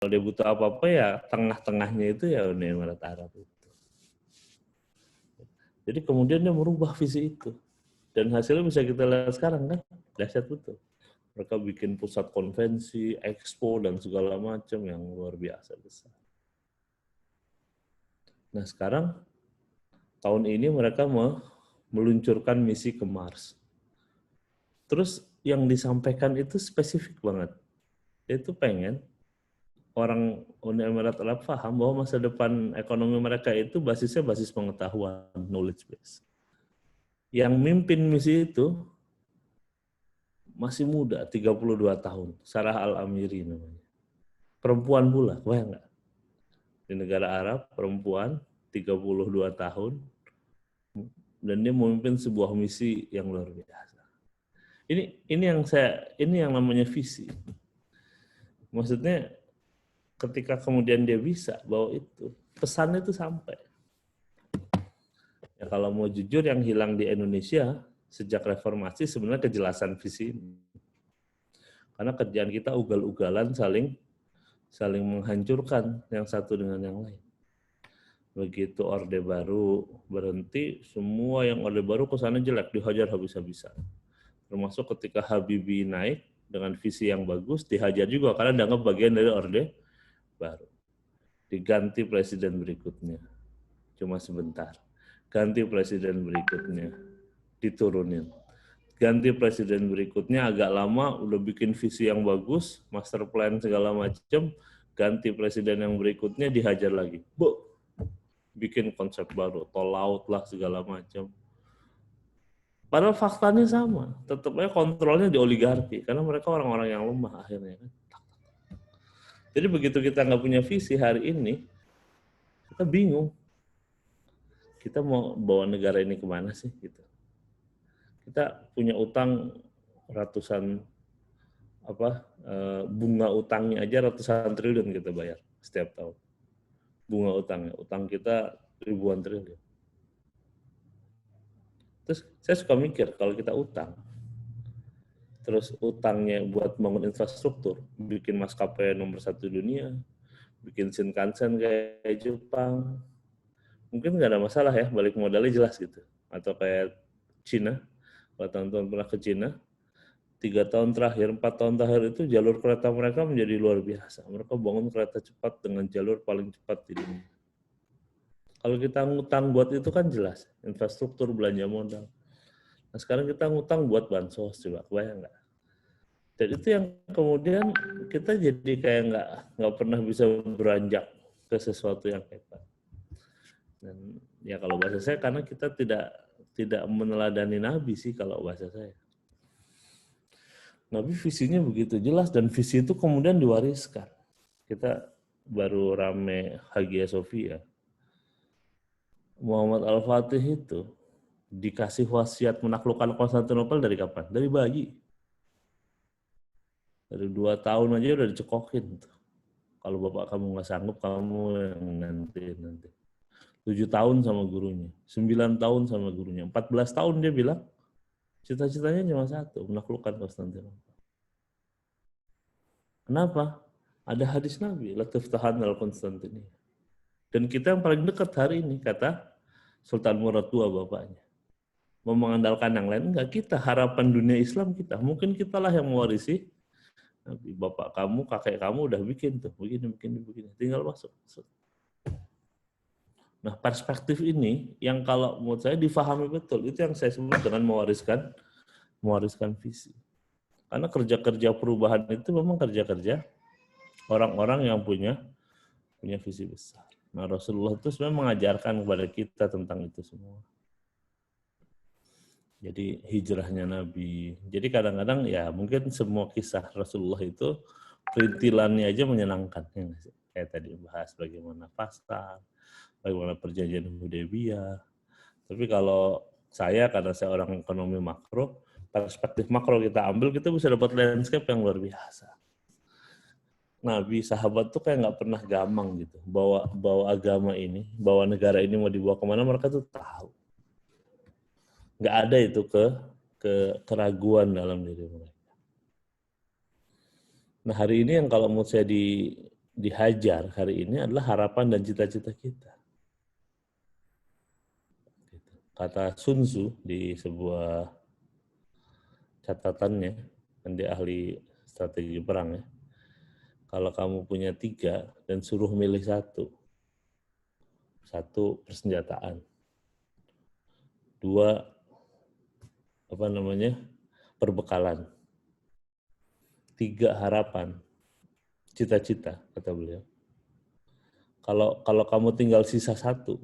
Kalau dia butuh apa-apa ya tengah-tengahnya itu ya Uni Emirat Arab itu. Jadi kemudian dia merubah visi itu. Dan hasilnya bisa kita lihat sekarang kan, dahsyat betul. Mereka bikin pusat konvensi, expo, dan segala macam yang luar biasa besar. Nah sekarang, tahun ini mereka meluncurkan misi ke Mars. Terus yang disampaikan itu spesifik banget. Dia itu pengen orang Uni Emirat Arab paham bahwa masa depan ekonomi mereka itu basisnya basis pengetahuan, knowledge base. Yang mimpin misi itu masih muda, 32 tahun, Sarah Al-Amiri namanya. Perempuan pula, bayang nggak? Di negara Arab, perempuan, 32 tahun, dan dia memimpin sebuah misi yang luar biasa. Ini yang namanya visi. Maksudnya ketika kemudian dia bisa bawa itu, pesannya itu sampai. Ya, kalau mau jujur yang hilang di Indonesia sejak reformasi sebenarnya kejelasan visi ini. Karena kerjaan kita ugal-ugalan saling menghancurkan yang satu dengan yang lain. Begitu Orde Baru berhenti, semua yang Orde Baru kesana jelek, dihajar habis-habisan. Termasuk ketika Habibie naik dengan visi yang bagus, dihajar juga karena dianggap bagian dari Orde Baru. Diganti presiden berikutnya, cuma sebentar. Ganti presiden berikutnya, diturunin. Ganti presiden berikutnya agak lama, udah bikin visi yang bagus, master plan segala macam, ganti presiden yang berikutnya dihajar lagi. Bikin konsep baru, tol laut lah segala macam. Padahal faktanya sama, tetapnya kontrolnya di oligarki, karena mereka orang-orang yang lemah akhirnya. Jadi begitu kita nggak punya visi hari ini, kita bingung. Kita mau bawa negara ini kemana sih? Gitu. Kita punya utang ratusan bunga utangnya aja ratusan triliun kita bayar setiap tahun. Bunga utangnya, utang kita ribuan triliun. Terus saya suka mikir kalau kita utang, terus utangnya buat bangun infrastruktur, bikin maskapai nomor 1 dunia, bikin Shinkansen kayak Jepang, mungkin nggak ada masalah ya, balik modalnya jelas gitu. Atau kayak Cina, kalau teman-teman pernah ke Cina, 3 tahun terakhir, 4 tahun terakhir itu jalur kereta mereka menjadi luar biasa. Mereka bangun kereta cepat dengan jalur paling cepat di dunia. Kalau kita ngutang buat itu kan jelas, infrastruktur, belanja modal. Nah sekarang kita ngutang buat bansos, coba kebayang nggak? Dan itu yang kemudian kita jadi kayak nggak pernah bisa beranjak ke sesuatu yang hebat. Dan ya kalau bahasa saya karena kita tidak meneladani Nabi sih kalau bahasa saya. Nabi visinya begitu jelas dan visi itu kemudian diwariskan. Kita baru rame Hagia Sophia. Muhammad Al-Fatih itu dikasih wasiat menaklukkan Konstantinopel dari kapan? Dari bayi. Dari 2 tahun aja udah dicekokin. Kalau bapak kamu nggak sanggup, kamu yang nanti. 7 tahun sama gurunya, 9 tahun sama gurunya, 14 tahun dia bilang, cita-citanya cuma satu, menaklukkan Konstantinopel. Kenapa? Ada hadis Nabi, Latuftahan al-Konstantinia. Dan kita yang paling dekat hari ini, kata Sultan Murad II bapaknya. Mau mengandalkan yang lain, enggak, kita, harapan dunia Islam kita. Mungkin kitalah yang mewarisi, bapak kamu, kakek kamu udah bikin tuh, begini, tinggal masuk. Nah perspektif ini, yang kalau menurut saya difahami betul, itu yang saya sebut dengan mewariskan visi. Karena kerja-kerja perubahan itu memang kerja-kerja orang-orang yang punya visi besar. Nah Rasulullah itu sebenarnya mengajarkan kepada kita tentang itu semua. Jadi hijrahnya Nabi. Jadi kadang-kadang ya mungkin semua kisah Rasulullah itu perintilannya aja menyenangkan. Ya, kayak tadi bahas bagaimana pasar, bagaimana perjanjian Hudaybiyah. Tapi kalau saya, karena saya orang ekonomi makro, perspektif makro kita ambil, kita bisa dapat landscape yang luar biasa. Nabi, sahabat tuh kayak nggak pernah gamang gitu, bawa agama ini, bawa negara ini mau dibawa kemana, mereka tuh tahu. Nggak ada itu keraguan dalam diri mereka. Nah hari ini yang kalau menurut saya dihajar hari ini adalah harapan dan cita-cita kita. Kata Sun Tzu di sebuah catatannya, kan dia ahli strategi perang ya. Kalau kamu punya 3 dan suruh milih satu persenjataan, 2 perbekalan, 3 harapan, cita-cita kata beliau. Kalau kamu tinggal sisa 1,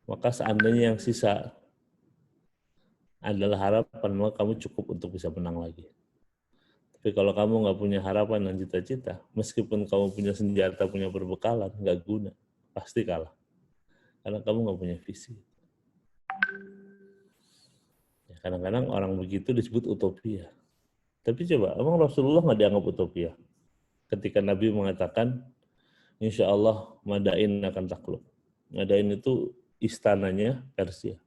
maka seandainya yang sisa adalah harapan, maka kamu cukup untuk bisa menang lagi. Tapi kalau kamu nggak punya harapan dan cita-cita, meskipun kamu punya senjata, punya perbekalan, nggak guna, pasti kalah. Karena kamu nggak punya visi. Kadang-kadang orang begitu disebut utopia. Tapi coba, emang Rasulullah nggak dianggap utopia? Ketika Nabi mengatakan, insya Allah Madain akan takluk. Madain itu istananya Persia.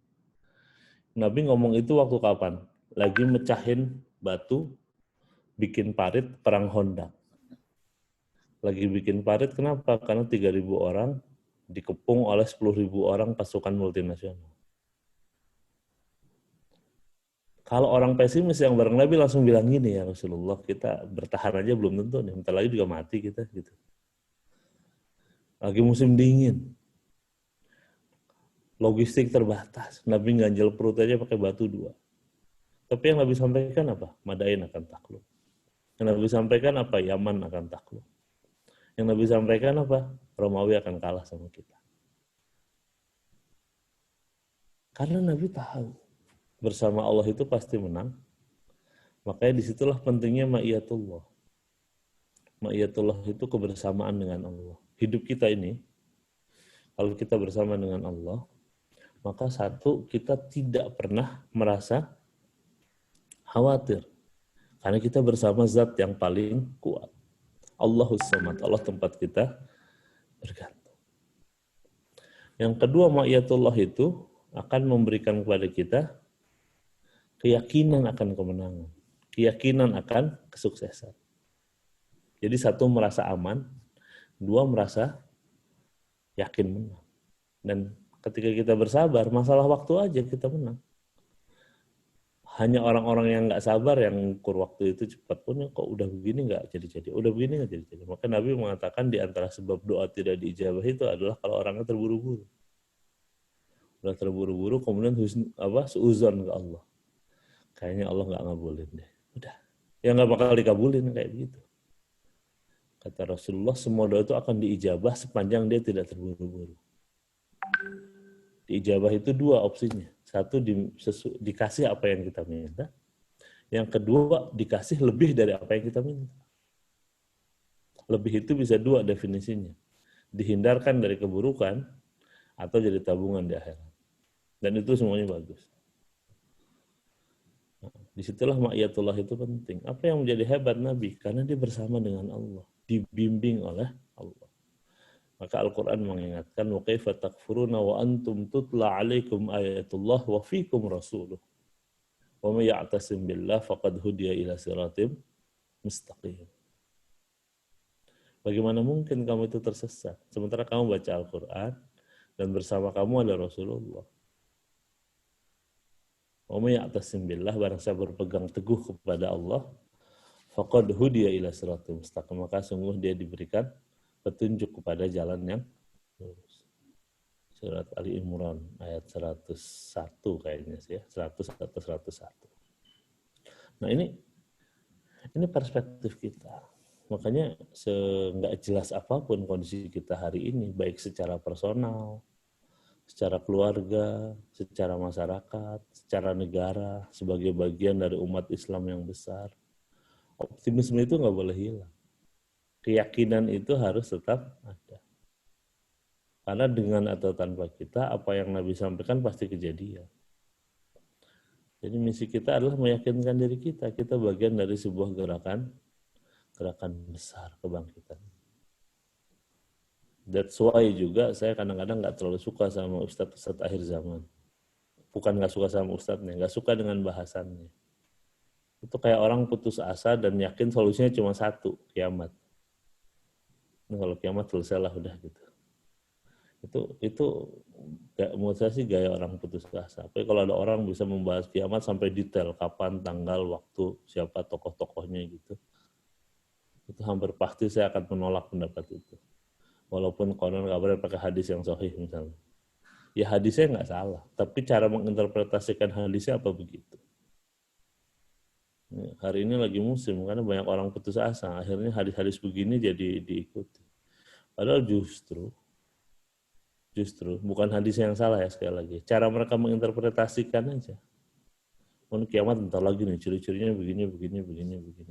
Nabi ngomong itu waktu kapan? Lagi mecahin batu, bikin parit perang Honda. Lagi bikin parit, kenapa? Karena 3.000 orang dikepung oleh 10.000 orang pasukan multinasional. Kalau orang pesimis yang bareng Nabi langsung bilang gini, ya Rasulullah, kita bertahan aja belum tentu nih, bentar lagi juga mati kita gitu. Lagi musim dingin, logistik terbatas, Nabi ganjel perut aja pakai batu 2. Tapi yang Nabi sampaikan apa? Madain akan takluk. Yang Nabi sampaikan apa? Yaman akan takluk. Yang Nabi sampaikan apa? Romawi akan kalah sama kita. Karena Nabi tahu bersama Allah itu pasti menang. Makanya disitulah pentingnya ma'iyatullah. Ma'iyatullah itu kebersamaan dengan Allah. Hidup kita ini, kalau kita bersama dengan Allah, maka satu, kita tidak pernah merasa khawatir. Karena kita bersama zat yang paling kuat. Allahus Samad, Allah tempat kita bergantung. Yang kedua, ma'iyatullah itu akan memberikan kepada kita keyakinan akan kemenangan, keyakinan akan kesuksesan. Jadi 1 merasa aman, 2 merasa yakin menang. Dan ketika kita bersabar, masalah waktu aja kita menang. Hanya orang-orang yang nggak sabar yang ukur waktu itu cepat pun, kok udah begini nggak jadi-jadi, udah begini nggak jadi-jadi. Maka Nabi mengatakan di antara sebab doa tidak diijabah itu adalah kalau orangnya terburu-buru. Udah terburu-buru, kemudian suuzon ke Allah. Kayaknya Allah nggak ngabulin deh. Udah. Ya nggak bakal dikabulin kayak begitu. Kata Rasulullah, semua doa itu akan diijabah sepanjang dia tidak terburu-buru. Diijabah itu 2 opsinya. 1, dikasih apa yang kita minta. Yang kedua, dikasih lebih dari apa yang kita minta. Lebih itu bisa 2 definisinya. Dihindarkan dari keburukan atau jadi tabungan di akhirat. Dan itu semuanya bagus. Nah, disitulah ma'iyatullah itu penting. Apa yang menjadi hebat Nabi? Karena dia bersama dengan Allah. Dibimbing oleh Allah. Maka Al-Quran mengingatkan, wa kaifa takfuruna wa antum tutla alaikum ayatullah wa fikum rasuluh. Wa may ya'tasim billah faqad hudiya ila siratim mustaqim. Bagaimana mungkin kamu itu tersesat sementara kamu baca Al-Quran dan bersama kamu ada Rasulullah. Wa may ya'tasim billah, barang siapa berpegang teguh kepada Allah, faqad hudiya ila siratim mustaqim, maka sungguh dia diberikan petunjuk kepada jalan yang lurus. Surat Ali Imran ayat 101 kayaknya sih ya, 100 atau 101. Nah ini perspektif kita. Makanya nggak jelas apapun kondisi kita hari ini, baik secara personal, secara keluarga, secara masyarakat, secara negara, sebagai bagian dari umat Islam yang besar, optimisme itu nggak boleh hilang. Keyakinan itu harus tetap ada. Karena dengan atau tanpa kita, apa yang Nabi sampaikan pasti kejadian. Jadi misi kita adalah meyakinkan diri kita. Kita bagian dari sebuah gerakan besar kebangkitan. That's why juga saya kadang-kadang nggak terlalu suka sama ustadz akhir zaman. Bukan nggak suka sama ustadznya, nggak suka dengan bahasannya. Itu kayak orang putus asa dan yakin solusinya cuma 1, kiamat. Nah, kalau kiamat selesai lah udah gitu. Itu menurut saya sih gaya orang putus asa. Tapi kalau ada orang bisa membahas kiamat sampai detail kapan, tanggal, waktu, siapa tokoh-tokohnya gitu, itu hampir pasti saya akan menolak pendapat itu. Walaupun konon kabarnya pakai hadis yang sahih misalnya. Ya hadisnya nggak salah, tapi cara menginterpretasikan hadisnya apa begitu. Hari ini lagi musim, karena banyak orang putus asa, akhirnya hadis-hadis begini jadi diikuti. Padahal justru bukan hadis yang salah ya, sekali lagi. Cara mereka menginterpretasikan aja. Kiamat bentar lagi nih, ciri-cirinya begini.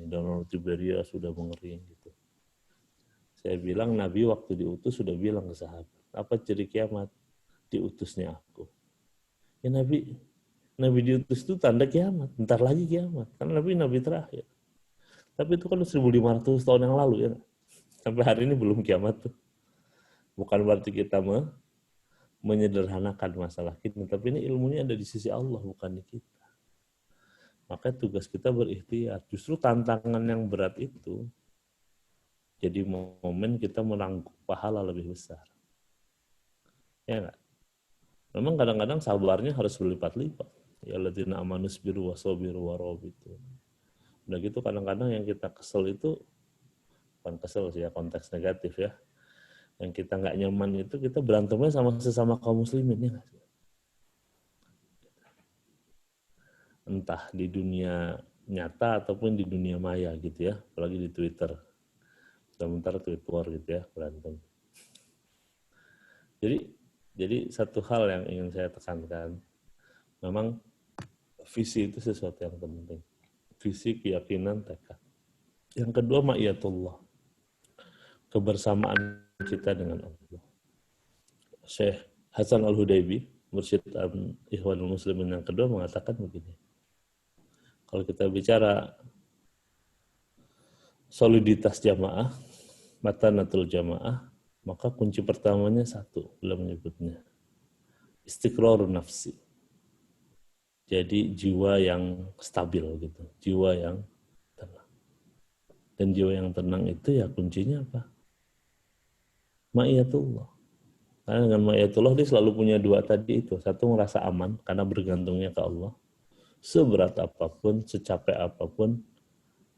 Danau Tiberia sudah mengering gitu. Saya bilang Nabi waktu diutus sudah bilang ke sahabat, apa ciri kiamat? Diutusnya aku. Ya Nabi diutus itu tanda kiamat, bentar lagi kiamat. Karena Nabi terakhir. Tapi itu kan 1500 tahun yang lalu ya. Sampai hari ini belum kiamat tuh. Bukan berarti kita menyederhanakan masalah kita, tapi ini ilmunya ada di sisi Allah, bukan di kita. Maka tugas kita berikhtiar. Justru tantangan yang berat itu jadi momen kita merangkul pahala lebih besar. Ya enggak? Memang kadang-kadang sabarnya harus berlipat-lipat. Ya ladzina amanu sabiru wasabiru warabitu. Udah gitu kadang-kadang yang kita kesel itu bukan kesel sih ya, konteks negatif ya. Yang kita nggak nyaman itu kita berantemnya sama sesama kaum muslimin ya. Entah di dunia nyata ataupun di dunia maya gitu ya, apalagi di Twitter. Sebentar tweet war gitu ya, berantem. Jadi satu hal yang ingin saya tekankan, memang visi itu sesuatu yang penting. Visi, keyakinan, tekad. Yang kedua, ma'iyatullah. Kebersamaan kita dengan Allah. Syekh Hasan Al-Hudaybi, mursyid Ikhwanul Muslimin yang kedua mengatakan begini. Kalau kita bicara soliditas jamaah, matanatul jamaah, maka kunci pertamanya satu, beliau menyebutnya. Istiqrarun nafsi. Jadi jiwa yang stabil gitu, jiwa yang tenang. Dan jiwa yang tenang itu ya kuncinya apa? Ma'iyatullah. Karena dengan ma'iyatullah dia selalu punya dua tadi itu. Satu merasa aman karena bergantungnya ke Allah. Seberat apapun, secapek apapun,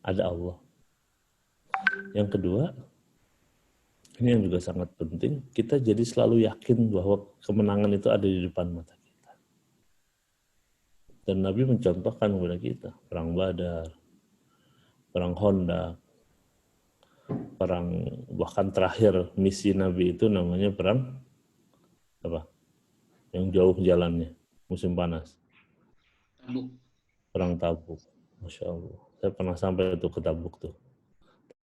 ada Allah. Yang kedua, ini yang juga sangat penting, kita jadi selalu yakin bahwa kemenangan itu ada di depan mata kita. Dan Nabi mencontohkan kepada kita, perang Badar, perang Khandaq, perang bahkan terakhir misi Nabi itu namanya perang apa? Yang jauh jalannya, musim panas. Tabuk. Perang Tabuk. Masya Allah. Saya pernah sampai itu ke Tabuk tuh.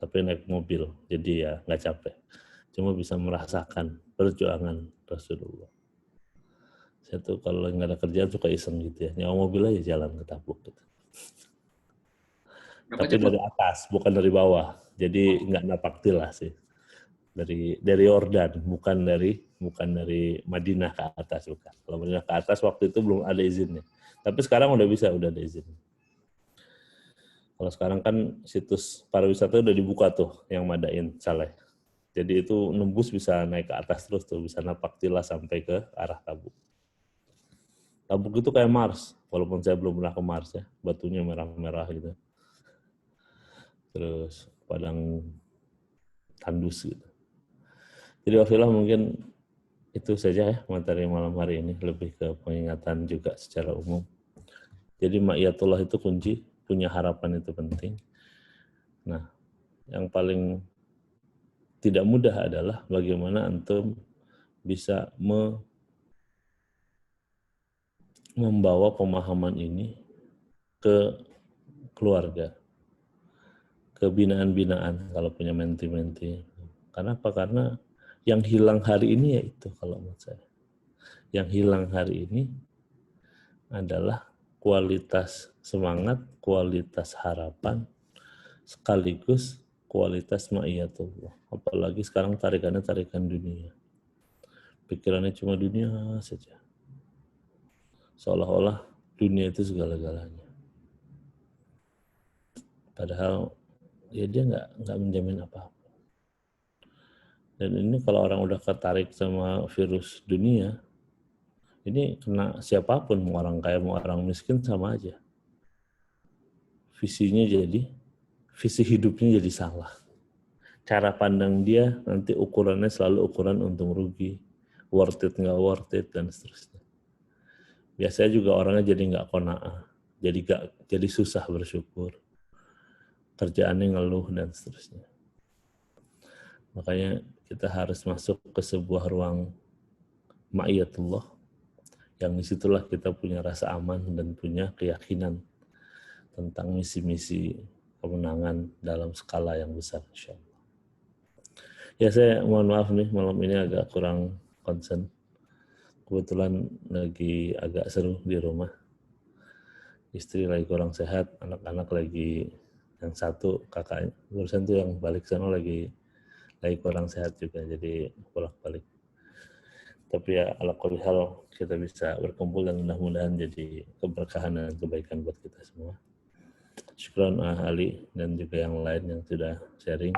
Tapi naik mobil, jadi ya nggak capek. Cuma bisa merasakan perjuangan Rasulullah. Saya tuh kalau nggak ada kerjaan suka iseng gitu ya. Nyawa mobil aja jalan ke Tabuk gitu. Tapi dari atas, bukan dari bawah. Jadi nggak napak tilas sih. Dari Yordan, bukan dari Madinah ke atas, bukan. Kalau Madinah ke atas waktu itu belum ada izinnya. Tapi sekarang udah ada izin. Kalau sekarang kan situs pariwisata udah dibuka tuh yang Madain Saleh. Jadi itu nembus bisa naik ke atas terus tuh, bisa napak tilas sampai ke arah Tabuk. Tabuk itu kayak Mars, walaupun saya belum pernah ke Mars ya, batunya merah-merah gitu. Terus padang tandus gitu. Jadi wafilah mungkin itu saja ya materi malam hari ini, lebih ke pengingatan juga secara umum. Jadi ma'iyatullah itu kunci, punya harapan itu penting. Nah, yang paling tidak mudah adalah bagaimana antum bisa membawa pemahaman ini ke keluarga, ke binaan-binaan kalau punya menti-menti. Karena apa? Karena yang hilang hari ini ya itu kalau menurut saya. Yang hilang hari ini adalah kualitas semangat, kualitas harapan, sekaligus kualitas ma'iyatullah. Apalagi sekarang tarikannya tarikan dunia. Pikirannya cuma dunia saja. Seolah-olah dunia itu segala-galanya. Padahal ya dia nggak menjamin apa-apa. Dan ini kalau orang udah ketarik sama virus dunia, ini kena siapapun, mau orang kaya, mau orang miskin sama aja. Visi hidupnya jadi salah. Cara pandang dia nanti ukurannya selalu ukuran untung rugi, worth it nggak worth it, dan seterusnya. Biasanya juga orangnya jadi nggak qanaah, jadi susah bersyukur, kerjaannya ngeluh dan seterusnya. Makanya kita harus masuk ke sebuah ruang ma'iyatullah, yang disitulah kita punya rasa aman dan punya keyakinan tentang misi-misi kemenangan dalam skala yang besar, insyaallah. Ya, saya mohon maaf nih, malam ini agak kurang konsen. Kebetulan lagi agak seru di rumah. Istri lagi kurang sehat, anak-anak lagi, yang satu kakaknya, barusan tuh yang balik sana lagi kurang sehat juga, jadi bolak-balik. Tapi ya ala kulli hal kita bisa berkumpul dan mudah-mudahan jadi keberkahan dan kebaikan buat kita semua. Syukran Ali dan juga yang lain yang sudah sharing.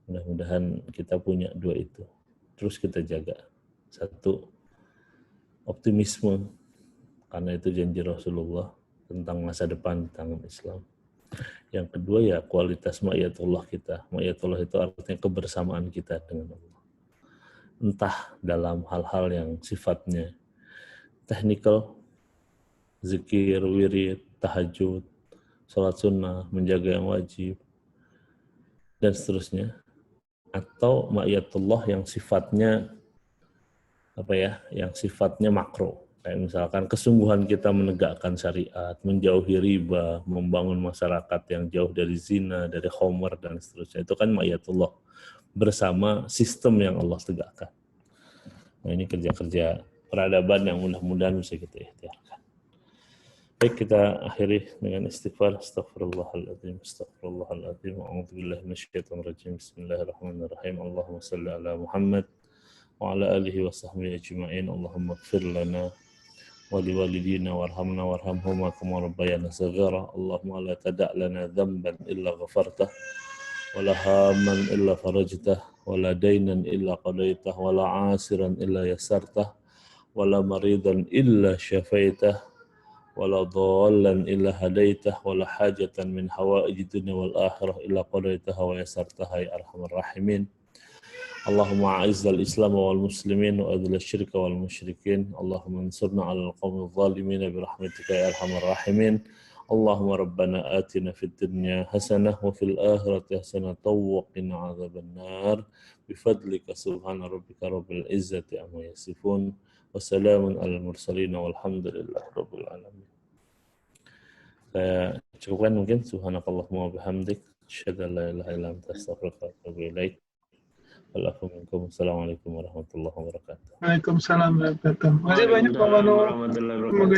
Mudah-mudahan kita punya dua itu. Terus kita jaga. Satu, optimisme, karena itu janji Rasulullah tentang masa depan di tangan Islam. Yang kedua ya kualitas ma'iyatullah kita. Ma'iyatullah itu artinya kebersamaan kita dengan Allah. Entah dalam hal-hal yang sifatnya teknikal, zikir, wirid, tahajud, sholat sunnah, menjaga yang wajib, dan seterusnya. Atau ma'iyatullah yang sifatnya yang sifatnya makro. Kayak misalkan kesungguhan kita menegakkan syariat, menjauhi riba, membangun masyarakat yang jauh dari zina, dari khamr, dan seterusnya. Itu kan ma'iyatullah bersama sistem yang Allah tegakkan. Nah, ini kerja-kerja peradaban yang mudah-mudahan bisa kita ikhtiarkan. Baik, kita akhiri dengan istighfar. Astaghfirullahaladzim, astaghfirullahaladzim, a'udzubillahi minasyaitonir rajim. Bismillahirrahmanirrahim. Allahumma shalli ala Muhammad wa ala alihi wa sahbihi ajma'in. Allahumma ighfir lana wa liwalidina warhamna warhamhuma kama rabbayana shaghira. Allahumma la tada' lana dhanban illa ghafartah wa la hamman illa farajtah wa la daynan illa qadaitah wa la 'asiran illa yassartah wa la maridan illa syafaitah wa la dhallan illa hadaitah wa la hajatan min hawaiji dunya wal akhirah illa qadaitaha wa yassartaha ya arhamar rahimin. Allahumma a'izzal Islam wal muslimin wa adhil syirka wal musyrikin. Allahumma ansurna 'alal qaumidh dhalimin bi rahmatika ya arhamar rahimin. Allahumma rabbana atina fid dunya hasanah wa fil akhirati hasanah wa qina 'adzabannar. Bi fadlika subhana rabbika rabbil izzati amma yasifun. Wassalamun 'alal mursalin walhamdulillahi rabbil alamin. Saya cukupkan mungkin. Subhanakallahumma wa bihamdik, asyhadu an la ilaha illa anta, astaghfiruka wa atubu ilaik. Assalamualaikum warahmatullahi wabarakatuh. Waalaikumsalam warahmatullahi wabarakatuh. Masih banyak Pak Manu.